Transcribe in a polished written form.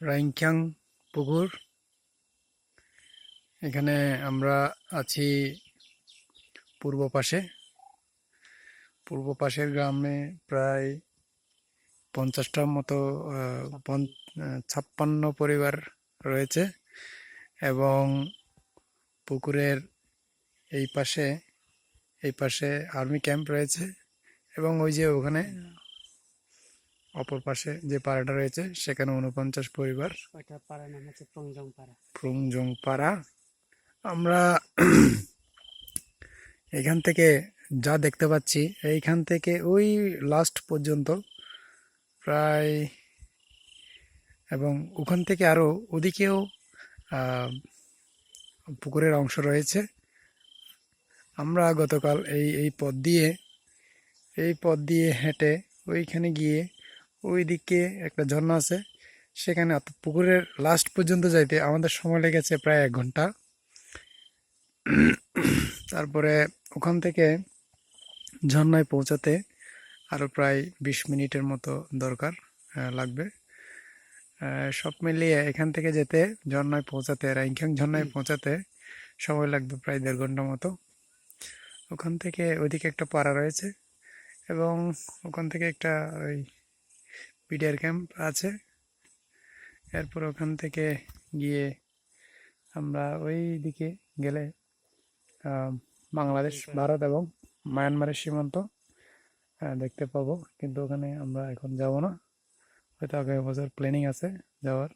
রাইংখ্যাং পুকুর। এখানে আমরা আছি পূর্ব পাশের গ্রামে প্রায় 50টার মতো 56 পরিবার রয়েছে এবং পুকুরের এই পাশে আর্মি ক্যাম্প রয়েছে এবং ওই যে ওখানে অপর পাশে যে পাড়াটা রয়েছে সেখানে 49 পরিবার। ওইটা পাড়ার নাম হচ্ছে প্রংজং পাড়া। প্রংজং পাড়া। আমরা এখান থেকে যা দেখতে পাচ্ছি, এইখান থেকে ওই লাস্ট পর্যন্ত প্রায়, এবং ওখান থেকে আরও ওদিকেও পুকুরের অংশ রয়েছে। আমরা গতকাল এই পথ দিয়ে হেঁটে ওইখানে গিয়ে ওই দিকে একটা ঝর্ণা আছে, সেখানে অর্থাৎ পুকুরের লাস্ট পর্যন্ত যাইতে আমাদের সময় লেগেছে প্রায় 1 ঘন্টা। তারপরে ওখান থেকে ঝর্ণায় পৌঁছাতে আরও প্রায় 20 মিনিটের মতো দরকার লাগবে। সব মিলিয়ে এখান থেকে যেতে রাইংখ্যাং ঝর্ণায় পৌঁছাতে সময় লাগবে প্রায় 1.5 ঘন্টা মতো। ওখান থেকে ওইদিকে একটা পাড়া রয়েছে এবং ওখান থেকে একটা ওই পিডিআর ক্যাম্প আছে। এরপর ওখান থেকে গিয়ে আমরা ওই দিকে গেলে বাংলাদেশ, ভারত এবং মায়ানমারের সীমান্ত দেখতে পাবো, কিন্তু ওখানে আমরা এখন যাব না, হয়তো আগামী বছর প্ল্যানিং আছে যাওয়ার।